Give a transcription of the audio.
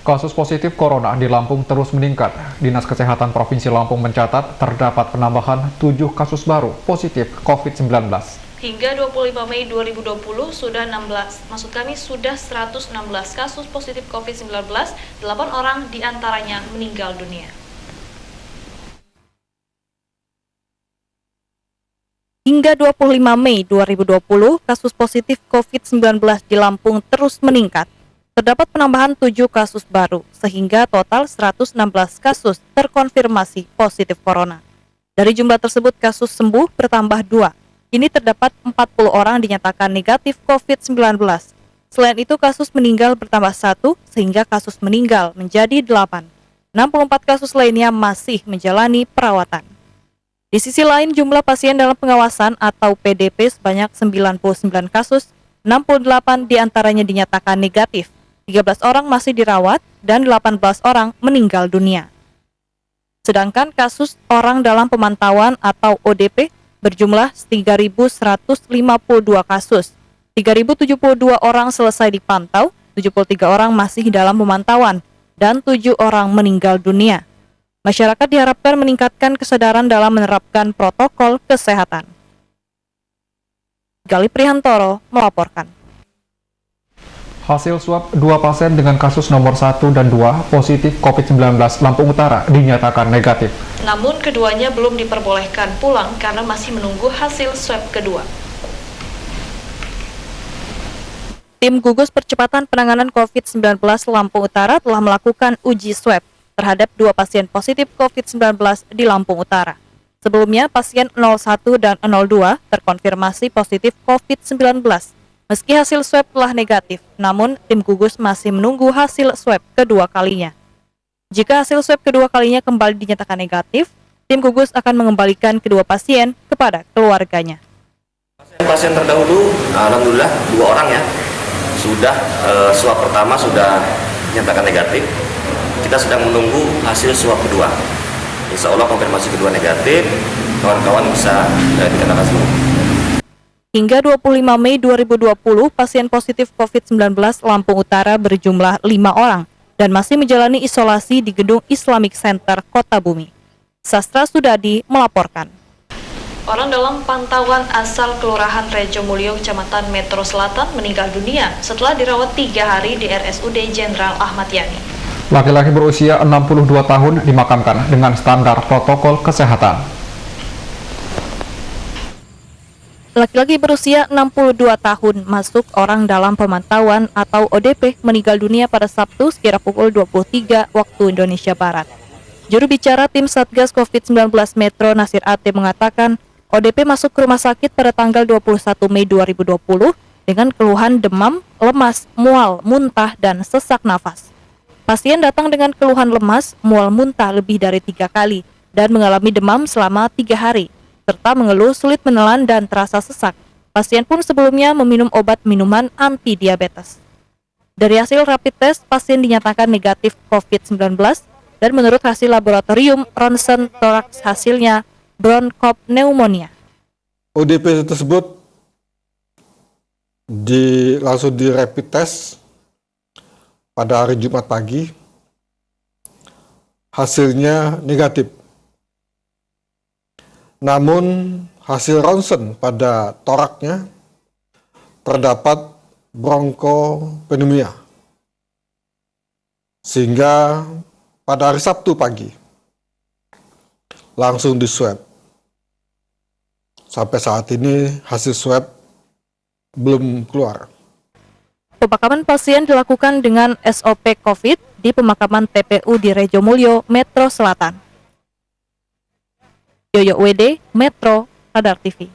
Kasus positif corona di Lampung terus meningkat. Dinas Kesehatan Provinsi Lampung mencatat terdapat penambahan 7 kasus baru positif COVID-19. Hingga 25 Mei 2020 sudah 116 kasus positif COVID-19, 8 orang diantaranya meninggal dunia. Hingga 25 Mei 2020, kasus positif COVID-19 di Lampung terus meningkat. Terdapat penambahan 7 kasus baru, sehingga total 116 kasus terkonfirmasi positif corona. Dari jumlah tersebut, kasus sembuh bertambah 2. Kini terdapat 40 orang dinyatakan negatif COVID-19. Selain itu, kasus meninggal bertambah 1, sehingga kasus meninggal menjadi 8. 64 kasus lainnya masih menjalani perawatan. Di sisi lain, jumlah pasien dalam pengawasan atau PDP sebanyak 99 kasus, 68 diantaranya dinyatakan negatif. 13 orang masih dirawat dan 18 orang meninggal dunia. Sedangkan kasus orang dalam pemantauan atau ODP berjumlah 3.152 kasus. 3.072 orang selesai dipantau, 73 orang masih dalam pemantauan, dan 7 orang meninggal dunia. Masyarakat diharapkan meningkatkan kesadaran dalam menerapkan protokol kesehatan. Gali Prihantoro melaporkan. Hasil swab 2 pasien dengan kasus nomor 1 dan 2 positif COVID-19 Lampung Utara dinyatakan negatif. Namun keduanya belum diperbolehkan pulang karena masih menunggu hasil swab kedua. Tim Gugus Percepatan Penanganan COVID-19 Lampung Utara telah melakukan uji swab terhadap 2 pasien positif COVID-19 di Lampung Utara. Sebelumnya, pasien 01 dan 02 terkonfirmasi positif COVID-19. Meski hasil swab telah negatif, namun tim gugus masih menunggu hasil swab kedua kalinya. Jika hasil swab kedua kalinya kembali dinyatakan negatif, tim gugus akan mengembalikan kedua pasien kepada keluarganya. Pasien terdahulu, alhamdulillah 2 orang ya, sudah swab pertama sudah dinyatakan negatif. Kita sedang menunggu hasil swab kedua. Insya Allah konfirmasi kedua negatif, kawan-kawan bisa dikenakan semua. Hingga 25 Mei 2020, pasien positif COVID-19 Lampung Utara berjumlah 5 orang dan masih menjalani isolasi di Gedung Islamic Center Kota Bumi. Sastra Sudadi melaporkan. Orang dalam pantauan asal Kelurahan Rejomulyo, Kecamatan Metro Selatan meninggal dunia setelah dirawat 3 hari di RSUD Jenderal Ahmad Yani. Laki-laki berusia 62 tahun dimakamkan dengan standar protokol kesehatan. Laki-laki berusia 62 tahun masuk orang dalam pemantauan atau ODP meninggal dunia pada Sabtu sekira pukul 23 waktu Indonesia Barat. Juru bicara tim Satgas COVID-19 Metro Nasir Ate mengatakan ODP masuk ke rumah sakit pada tanggal 21 Mei 2020 dengan keluhan demam, lemas, mual, muntah, dan sesak nafas. Pasien datang dengan keluhan lemas, mual, muntah lebih dari 3 kali dan mengalami demam selama 3 hari. Serta mengeluh sulit menelan dan terasa sesak. Pasien pun sebelumnya meminum obat minuman anti-diabetes. Dari hasil rapid test, pasien dinyatakan negatif COVID-19 dan menurut hasil laboratorium ronsen toraks hasilnya bronkopneumonia. ODP tersebut langsung di rapid test pada hari Jumat pagi. Hasilnya negatif. Namun hasil ronsen pada toraknya terdapat bronkopneumonia. Sehingga pada hari Sabtu pagi langsung di swab. Sampai saat ini hasil swab belum keluar. Pemakaman pasien dilakukan dengan SOP COVID di pemakaman TPU di Rejomulyo, Metro Selatan. Yoyo WD, Metro Radar TV.